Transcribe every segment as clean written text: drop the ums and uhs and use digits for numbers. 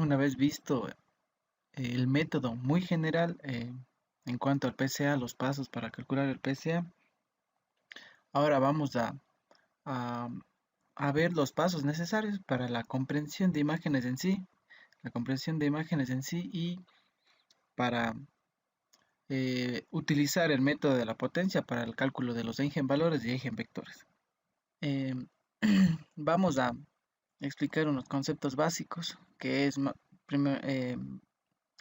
Una vez visto el método muy general en cuanto al PCA, los pasos para calcular el PCA, ahora vamos a- a ver los pasos necesarios para la comprensión de imágenes en sí, la comprensión de imágenes en sí y para utilizar el método de la potencia para el cálculo de los eigenvalores y eigenvectores. Eh, Vamos a explicar unos conceptos básicos, que es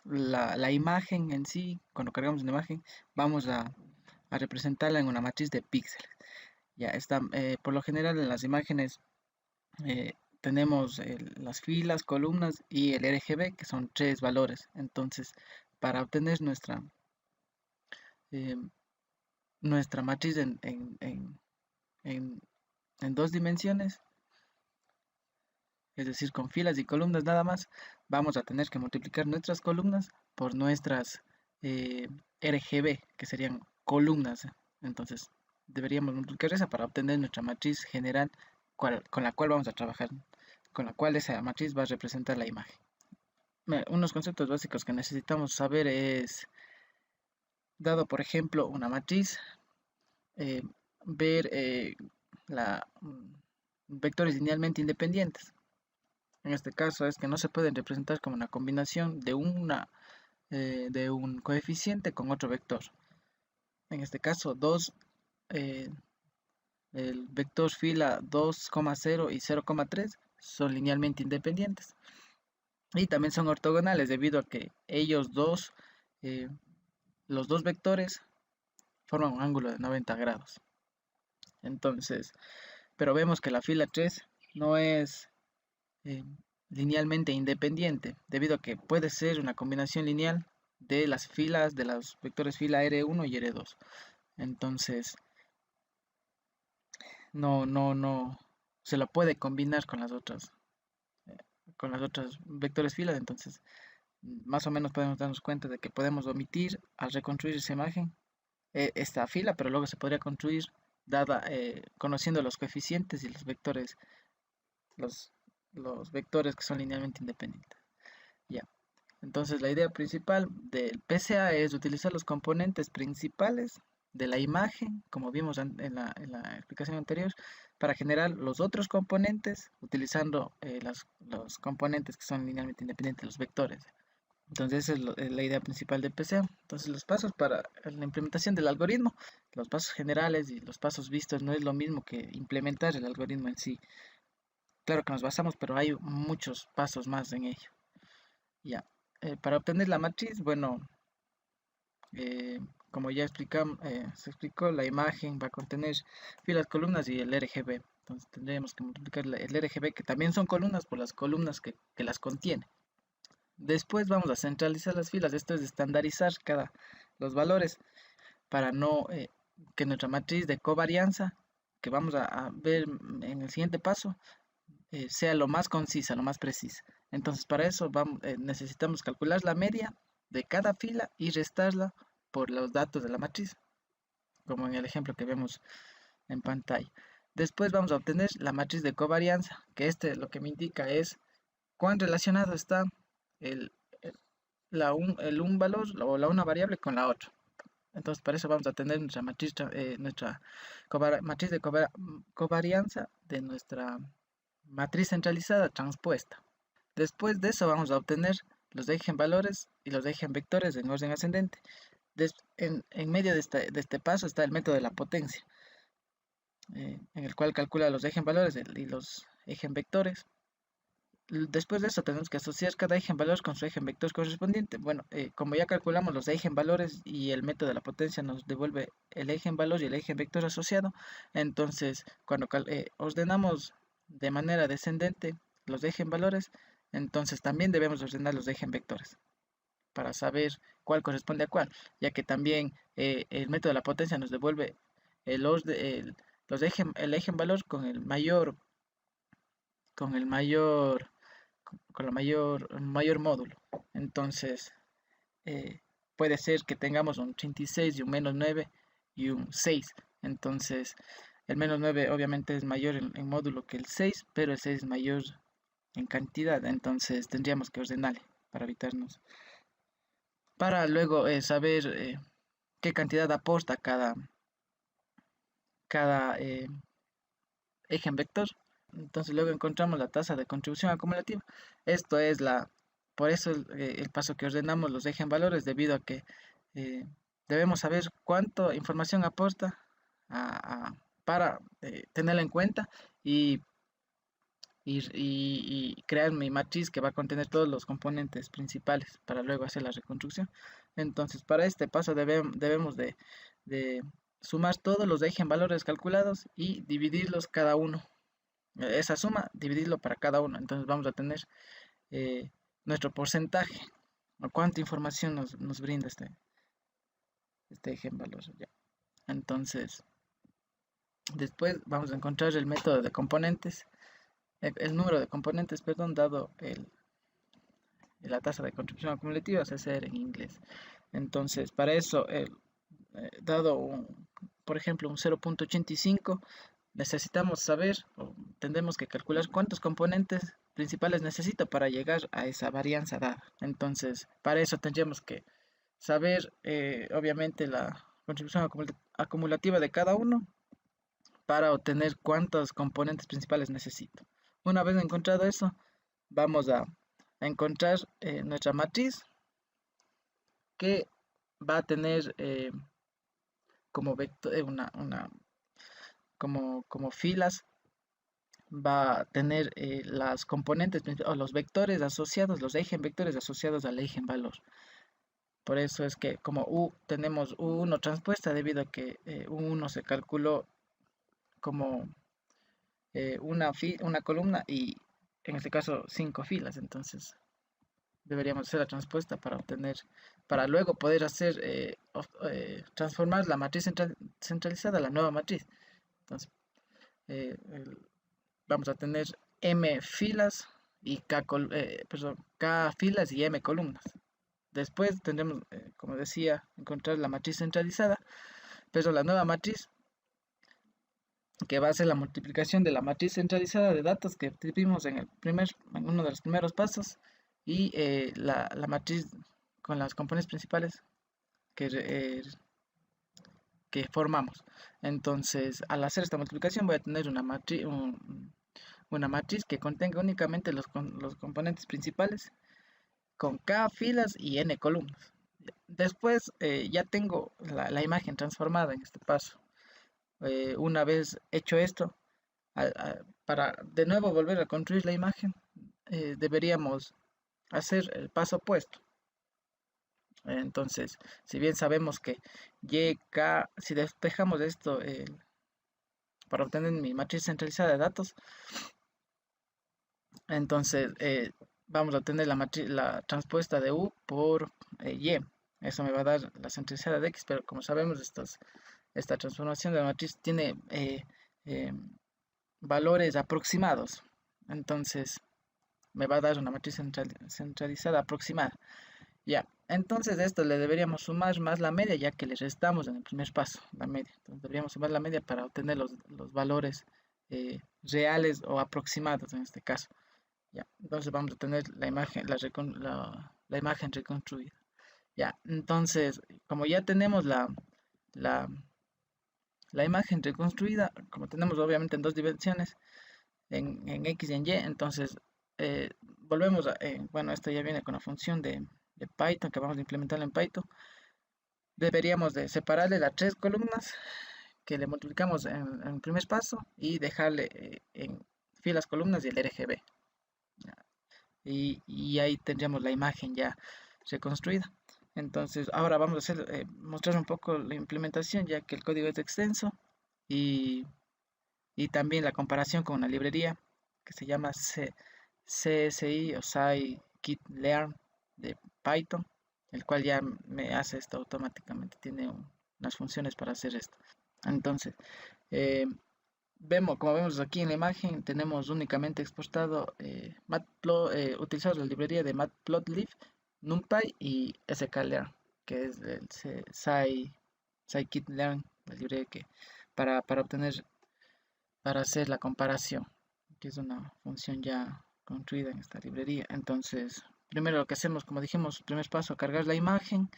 la imagen en sí. Cuando cargamos una imagen, vamos a representarla en una matriz de píxeles. Ya está, por lo general en las imágenes tenemos las filas, columnas y el RGB, que son tres valores. Entonces, para obtener eh, nuestra matriz en- en dos dimensiones, es decir, con filas y columnas nada más, vamos a tener que multiplicar nuestras columnas por nuestras eh, RGB, que serían columnas. Entonces, deberíamos multiplicar esa para obtener nuestra matriz general con la cual vamos a trabajar, con la cual esa matriz va a representar la imagen. Unos conceptos básicos que necesitamos saber es, dado por ejemplo una matriz, eh, ver vectores linealmente independientes. En este caso es que no se pueden representar como una combinación de un coeficiente con otro vector. En este caso, eh, el vector fila 2,0 y 0,3 son linealmente independientes. Y también son ortogonales debido a que eh, los dos vectores, forman un ángulo de 90 grados. Entonces, pero vemos que la fila 3 no es eh, linealmente independiente, debido a que puede ser una combinación lineal de las filas de los vectores fila R1 y R2. Entonces, no se lo puede combinar eh, con las otras vectores filas. Entonces, más o menos podemos darnos cuenta de que podemos omitir al reconstruir esa imagen, esta fila, pero luego se podría construir conociendo los coeficientes y los, los vectores que son linealmente independientes. Ya. Entonces la idea principal del PCA es utilizar los componentes principales de la imagen, como vimos en la explicación anterior, para generar los otros componentes utilizando los componentes que son linealmente independientes, los vectores. Entonces esa es la idea principal del PCA. Entonces los pasos para la implementación del algoritmo, los pasos generales y los pasos vistos no es lo mismo que implementar el algoritmo en sí. Claro que nos basamos, pero hay muchos pasos más en ello. Ya. Para obtener la matriz, bueno, eh, como ya se explicó, la imagen va a contener filas, columnas y el RGB. Entonces tendríamos que multiplicar el RGB, que también son columnas, por las columnas que las contiene. Después vamos a centralizar las filas, esto es estandarizar los valores para no que nuestra matriz de covarianza, que vamos a ver en el siguiente paso, sea lo más concisa, lo más precisa. Entonces, para eso necesitamos calcular la media de cada fila y restarla por los datos de la matriz, como en el ejemplo que vemos en pantalla. Después vamos a obtener la matriz de covarianza, que lo que me indica es cuán relacionado está el, el- un valor o la una variable con la otra. Entonces, para eso vamos a tener nuestra matriz de covarianza de nuestra matriz centralizada transpuesta. Después de eso vamos a obtener los eigenvalores y los eigenvectores en orden ascendente. En medio de este paso está el método de la potencia, en el cual calcula los eigenvalores y los eigenvectores. Después de eso tenemos que asociar cada eigenvalor con su eigenvector correspondiente. Bueno, como ya calculamos los eigenvalores y el método de la potencia nos devuelve el eigenvalor y el eigenvector asociado, entonces cuando ordenamos de manera descendente los eigenvalores, entonces también debemos ordenar los eigenvectores para saber cuál corresponde a cuál, ya que también el método de la potencia nos devuelve el, orde- el eigenvalor con el mayor con el mayor módulo. Entonces, eh, puede ser que tengamos un 36 y un menos 9 y un 6. Entonces, el menos 9 obviamente es mayor en módulo que el 6, pero el 6 es mayor en cantidad, entonces tendríamos que ordenarle para evitarnos, para luego saber qué cantidad aporta cada eje en vector. Entonces luego encontramos la tasa de contribución acumulativa. Esto es por eso el paso que ordenamos los ejes en valores, debido a que eh, debemos saber cuánta información aporta para tenerla en cuenta y, y crear mi matriz que va a contener todos los componentes principales para luego hacer la reconstrucción. Entonces para este paso debemos de sumar todos los ejes en valores calculados y dividirlos cada uno, esa suma, dividirlo para cada uno. Entonces vamos a tener eh, nuestro porcentaje, o cuánta información nos brinda este eje en valor. Ya. Entonces, después vamos a encontrar el método de componentes, el número de componentes, perdón, dado la tasa de contribución acumulativa, CCR en inglés. Entonces, para eso, dado, por ejemplo, un 0.85, necesitamos saber, o tendremos que calcular cuántos componentes principales necesito para llegar a esa varianza dada. Entonces, para eso tendríamos que saber, obviamente, la contribución acumulativa de cada uno para obtener cuántos componentes principales necesito. Una vez encontrado eso, vamos a encontrar nuestra matriz, que va a tener como vector, como filas, va a tener las componentes o los vectores asociados, los ejes vectores asociados al eje en valor. Por eso es que como U tenemos U1 transpuesta, debido a que U1 se calculó como una columna y en este caso 5 filas. Entonces deberíamos hacer la transpuesta para luego poder hacer, transformar la matriz centralizada a la nueva matriz. Entonces eh, vamos a tener M filas y K filas y M columnas. Después tendremos, como decía, encontrar la matriz centralizada, pero la nueva matriz, que va a ser la multiplicación de la matriz centralizada de datos que vimos en uno de los primeros pasos, y la matriz con las componentes principales que, que formamos. Entonces, al hacer esta multiplicación voy a tener una matriz que contenga únicamente los componentes principales, con K filas y N columnas. Después ya tengo la imagen transformada en este paso. Una vez hecho esto, para de nuevo volver a construir la imagen, deberíamos hacer el paso opuesto. Entonces, si bien sabemos que si despejamos esto para obtener mi matriz centralizada de datos, entonces vamos a obtener la transpuesta de U por Y. Eso me va a dar la centralizada de X, pero como sabemos, esta transformación de la matriz tiene eh, valores aproximados. Entonces me va a dar una matriz centralizada aproximada. Ya, entonces esto le deberíamos sumar más la media, ya que le restamos en el primer paso, la media. Entonces deberíamos sumar la media para obtener los valores reales o aproximados en este caso. Ya, entonces vamos a tener la imagen, la imagen reconstruida. Ya, entonces, como ya tenemos la, la imagen reconstruida, como tenemos obviamente en dos dimensiones, en X y en Y, entonces volvemos bueno, esto ya viene con la función de Python, que vamos a implementar en Python. Deberíamos de separarle las tres columnas que le multiplicamos en el primer paso y dejarle en filas columnas y el RGB. Y ahí tendríamos la imagen ya reconstruida. Entonces ahora vamos a mostrar un poco la implementación, ya que el código es extenso, y, y también la comparación con una librería que se llama CSI o scikit-learn de Python, el cual ya me hace esto automáticamente, tiene unas funciones para hacer esto. Entonces, eh, como vemos aquí en la imagen, tenemos únicamente exportado utilizado la librería de Matplotlib, NumPy y sklearn, que es el scikit-learn, la librería que para hacer la comparación, que es una función ya construida en esta librería. Entonces, primero lo que hacemos, como dijimos, primer paso, cargar la imagen.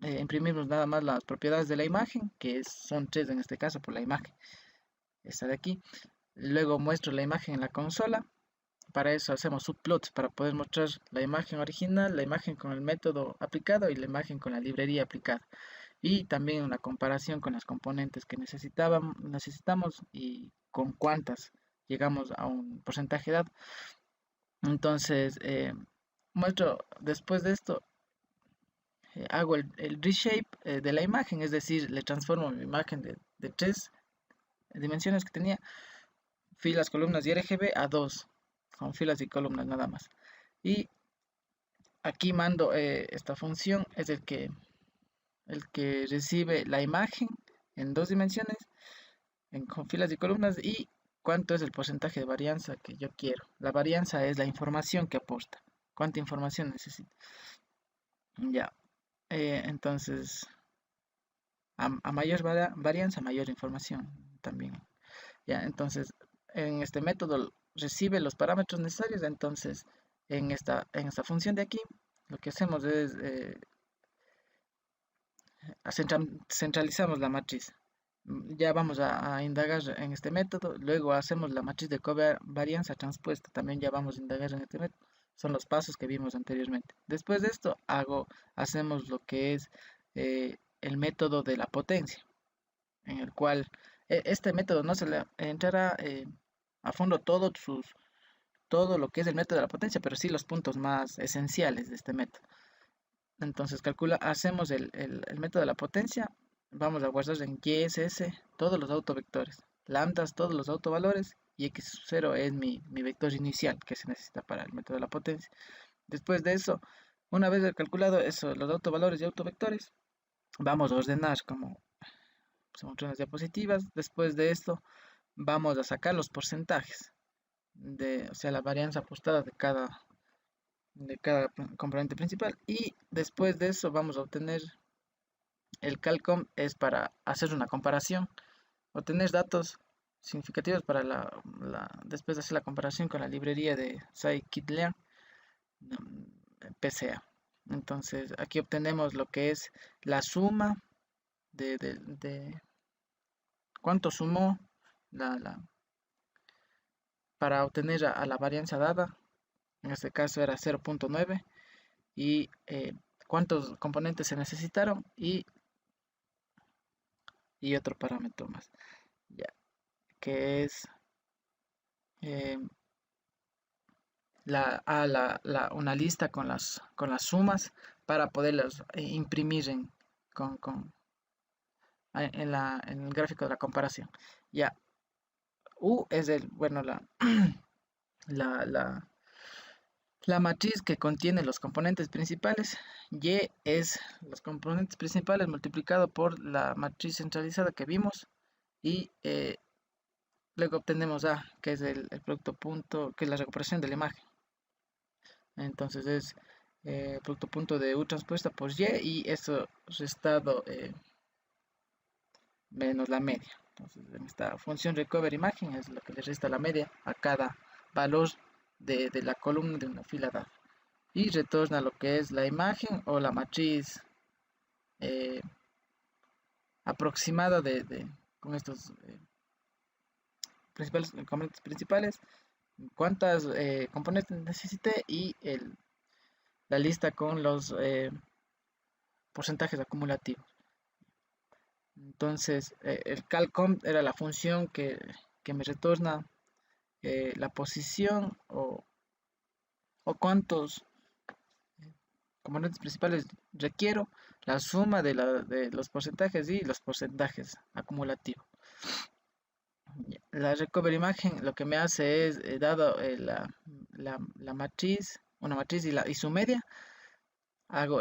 Imprimimos nada más las propiedades de la imagen, son 3 en este caso por la imagen, esta de aquí. Luego muestro la imagen en la consola. Para eso hacemos subplots para poder mostrar la imagen original, la imagen con el método aplicado y la imagen con la librería aplicada. Y también una comparación con las componentes que necesitamos y con cuántas llegamos a un porcentaje dado. Entonces, muestro después de esto, hago el reshape de la imagen, es decir, le transformo mi imagen de 3 dimensiones que tenía, filas, columnas y RGB, a 2, con filas y columnas nada más. Y aquí mando esta función, es el que recibe la imagen en 2 dimensiones, con filas y columnas, y cuánto es el porcentaje de varianza que yo quiero. La varianza es la información que aporta, cuánta información necesito. Ya, entonces, a mayor varianza, mayor información también. Ya, entonces, en este método recibe los parámetros necesarios. Entonces, en esta función de aquí, lo que hacemos es centralizamos la matriz. Ya vamos a indagar en este método. Luego hacemos la matriz de covarianza transpuesta. También ya vamos a indagar en este método. Son los pasos que vimos anteriormente. Después de esto, hacemos lo que es el método de la potencia, en el cual este método no se le entrará a fondo todo lo que es el método de la potencia, pero sí los puntos más esenciales de este método. Entonces hacemos el método de la potencia, vamos a guardar en YSS todos los autovectores, lambdas todos los autovalores, y x0 es mi vector inicial que se necesita para el método de la potencia. Después de eso, una vez calculado eso, los autovalores y autovectores, vamos a ordenar como se mostró en las diapositivas. Después de esto, vamos a sacar los porcentajes o sea, la varianza ajustada de cada componente principal, y después de eso vamos a obtener el calcom, es para hacer una comparación, obtener datos significativos para después de hacer la comparación con la librería de scikit-learn PCA. Entonces aquí obtenemos lo que es la suma de cuánto sumó para obtener a la varianza dada. En este caso era 0.9, y cuántos componentes se necesitaron, y otro parámetro más, ya, que es eh, una lista con las sumas para poderlas imprimir en el gráfico de la comparación. Ya, U es la, la, la matriz que contiene los componentes principales. Y es los componentes principales multiplicado por la matriz centralizada que vimos. Y luego obtenemos A, que es el producto punto, que es la recuperación de la imagen. Entonces es producto punto de U transpuesta por Y, y eso restado menos la media. Entonces en esta función recover imagen es lo que le resta la media a cada valor de la columna de una fila dada. Y retorna lo que es la imagen o la matriz aproximada con estos componentes principales, cuántas componentes necesité, y la lista con los porcentajes acumulativos. Entonces el calcom era la función que me retorna la posición o cuántos componentes principales requiero, la suma de los porcentajes y los porcentajes acumulativos. La recover imagen lo que me hace es, dado la matriz, una matriz y su media,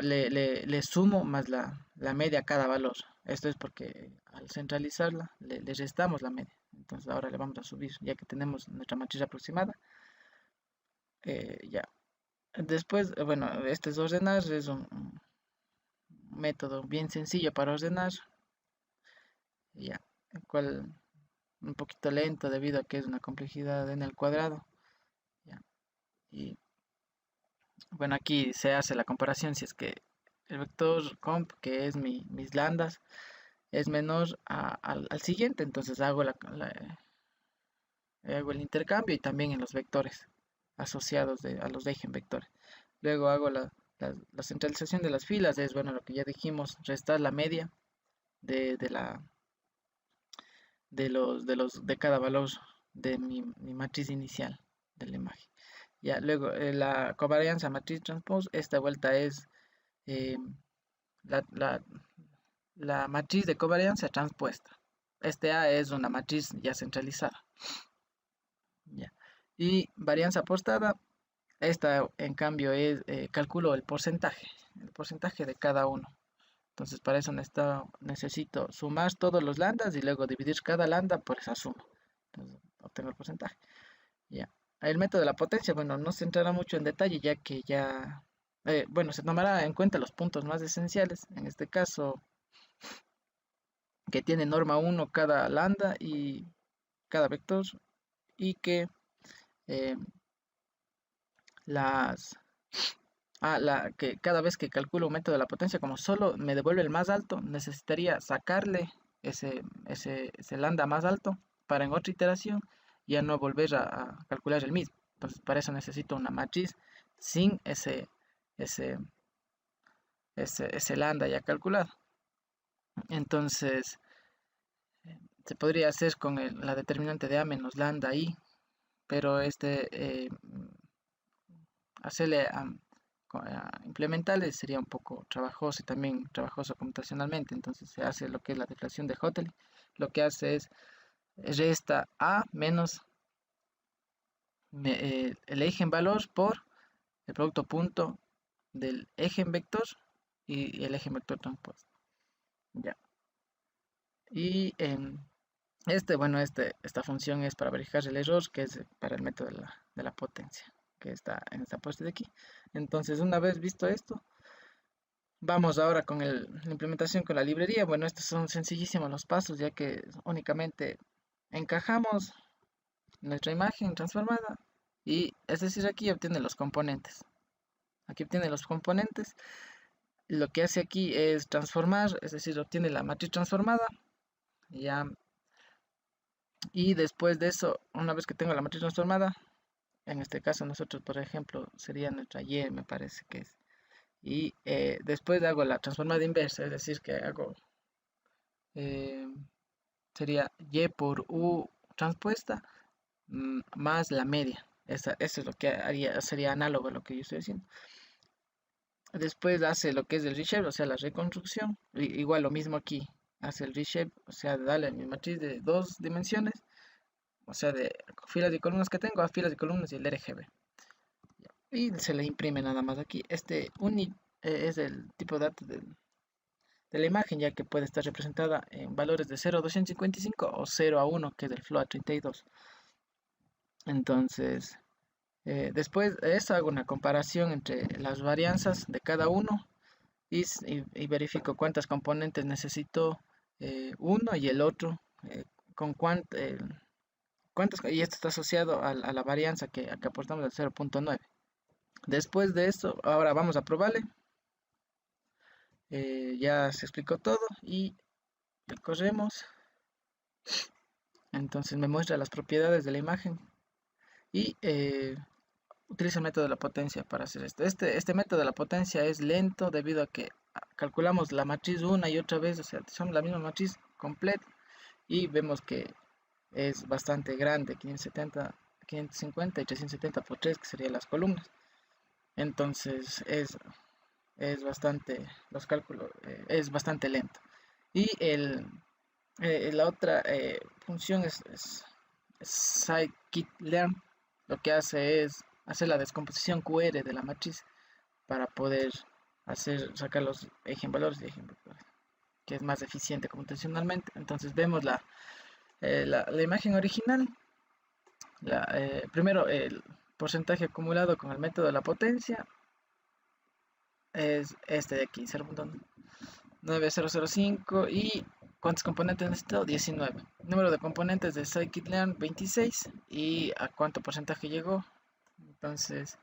le sumo más la media a cada valor. Esto es porque al centralizarla le restamos la media. Entonces ahora le vamos a subir, ya que tenemos nuestra matriz aproximada. Ya. Después, bueno, este es ordenar, es un método bien sencillo para ordenar. Ya, el cual un poquito lento debido a que es una complejidad en el cuadrado. Ya. Y bueno, aquí se hace la comparación si es que el vector comp, que es mis lambdas, es menor al siguiente, entonces hago el intercambio y también en los vectores asociados a los de vectores. Luego hago la centralización de las filas, es bueno lo que ya dijimos, restar la media de la de cada valor de mi matriz inicial de la imagen. Ya, luego la covarianza matriz transpose, esta vuelta es eh, la, la- la matriz de covarianza transpuesta. Este A es una matriz ya centralizada. Ya. Y varianza apostada, esta en cambio es, calculo el porcentaje de cada uno. Entonces para eso necesito sumar todos los lambdas y luego dividir cada lambda por esa suma. Entonces obtengo el porcentaje. Ya. El método de la potencia, bueno, no se entrará mucho en detalle ya que bueno, se tomará en cuenta los puntos más esenciales. En este caso, que tiene norma 1 cada lambda y cada vector y que eh, las que cada vez que calculo un método de la potencia, como solo me devuelve el más alto, necesitaría sacarle ese lambda más alto para en otra iteración ya no volver a calcular el mismo. Entonces, para eso necesito una matriz sin ese, ese lambda ya calculado. Entonces, se podría hacer con la determinante de A menos lambda I, pero hacerle implementarle sería un poco trabajoso y también trabajoso computacionalmente. Entonces se hace lo que es la deflación de Hoteley. Lo que hace es resta A menos el eje en valor por el producto punto del eje en vector y el eje en vector transpuesto. Ya. Y bueno, esta función es para verificar el error, que es para el método de la potencia, que está en esta parte de aquí. Entonces, una vez visto esto, vamos ahora con la implementación con la librería. Bueno, estos son sencillísimos los pasos, ya que únicamente encajamos nuestra imagen transformada y es decir, aquí obtiene los componentes. Aquí obtiene los componentes. Lo que hace aquí es transformar, es decir, obtiene la matriz transformada. Ya. Y después de eso, una vez que tengo la matriz transformada, en este caso nosotros, por ejemplo, sería nuestra Y, me parece que es. Y después hago la transformada inversa, es decir, que hago eh, sería Y por U transpuesta más la media. Eso es lo que haría, sería análogo a lo que yo estoy haciendo. Después hace lo que es el reshape, o sea, la reconstrucción. Igual lo mismo aquí, hace el reshape, o sea, dale a mi matriz de dos dimensiones, o sea, de filas y columnas que tengo a filas y columnas y el RGB. Y se le imprime nada más aquí. Este uni es el tipo de datos de la imagen, ya que puede estar representada en valores de 0 a 255 o 0 a 1, que es del float 32. Entonces, después de eso hago una comparación entre las varianzas de cada uno y verifico cuántas componentes necesito uno y el otro, con cuántos, y esto está asociado a la varianza que aportamos del 0.9. Después de esto, ahora vamos a probarle. Ya se explicó todo y le corremos. Entonces me muestra las propiedades de la imagen y utiliza el método de la potencia para hacer esto. Este método de la potencia es lento debido a que calculamos la matriz una y otra vez, o sea, son la misma matriz completa y vemos que es bastante grande, 570, 550 y 370 por 3, que serían las columnas. Entonces es bastante, los cálculos, es bastante lento. Y la otra función es scikit-learn. Lo que hace es hacer la descomposición QR de la matriz para poder sacar los eigenvalores y eigenvectores, que es más eficiente computacionalmente. Entonces vemos la imagen original. Primero el porcentaje acumulado con el método de la potencia es este de aquí, 0.9005, y ¿cuántos componentes necesito? 19. Número de componentes de scikit-learn 26, y ¿a cuánto porcentaje llegó? Entonces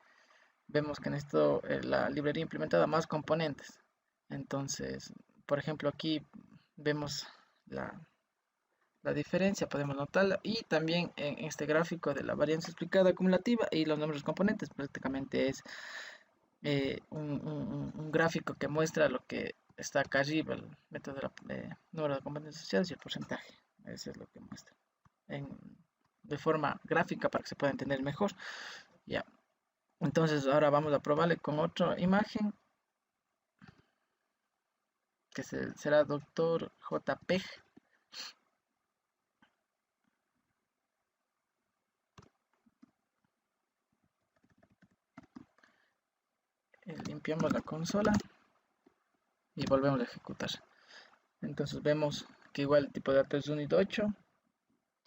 vemos que necesito la librería implementada más componentes. Entonces, por ejemplo, aquí vemos la diferencia, podemos notarla, y también en este gráfico de la varianza explicada acumulativa y los números componentes, prácticamente es un gráfico que muestra lo que está acá arriba, el método de número de componentes asociados y el porcentaje. Eso es lo que muestra de forma gráfica para que se pueda entender mejor. Ya. Entonces ahora vamos a probarle con otra imagen que será doctor JPEG. Limpiamos la consola y volvemos a ejecutar. Entonces vemos que igual el tipo de datos es unit 8,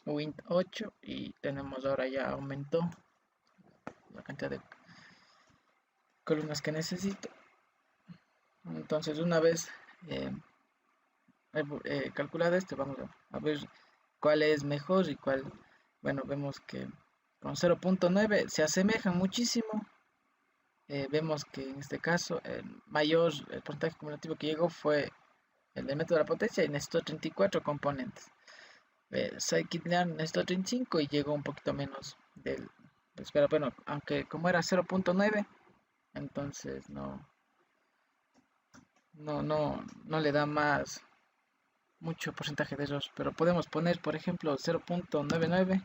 wint 8, y tenemos ahora ya aumentó la cantidad de columnas que necesito. Entonces una vez calculado esto, vamos a ver cuál es mejor y cuál. Bueno, vemos que con 0.9 se asemejan muchísimo. Vemos que en este caso el porcentaje acumulativo que llegó fue el del método de la potencia y necesitó 34 componentes. Scikit-learn necesitó 35 y llegó un poquito menos del. Pero bueno, aunque como era 0.9, entonces no le da más mucho porcentaje de error. Pero podemos poner, por ejemplo, 0.99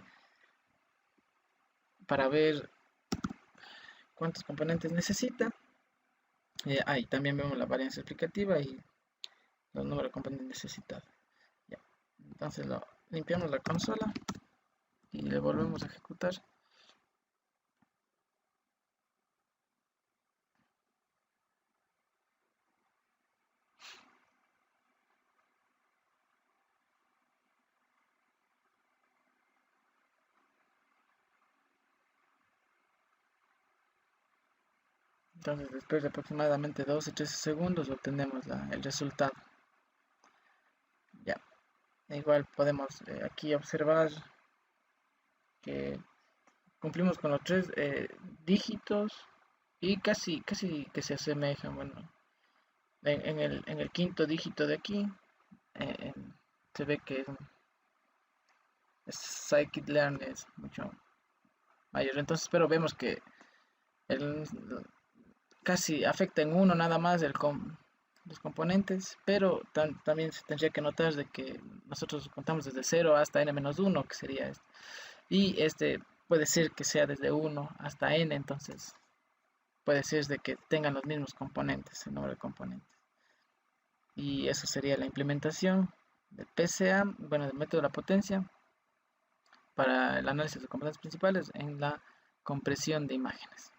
para ver cuántos componentes necesita. Ahí también vemos la varianza explicativa y los números de componentes necesitados. Ya. Entonces limpiamos la consola y le volvemos a ejecutar. Entonces después de aproximadamente 12 o 13 segundos obtenemos el resultado. Ya. Igual podemos aquí observar que cumplimos con los 3 dígitos y casi que se asemejan. Bueno, en el quinto dígito de aquí se ve que Scikit-learn es mucho mayor. Entonces, pero vemos que el, casi afecta en uno nada más los componentes, pero también se tendría que notar de que nosotros contamos desde 0 hasta n-1, que sería este. Y este puede ser que sea desde 1 hasta n, entonces puede ser de que tengan los mismos componentes, el número de componentes. Y eso sería la implementación del PCA, bueno, del método de la potencia, para el análisis de componentes principales en la compresión de imágenes.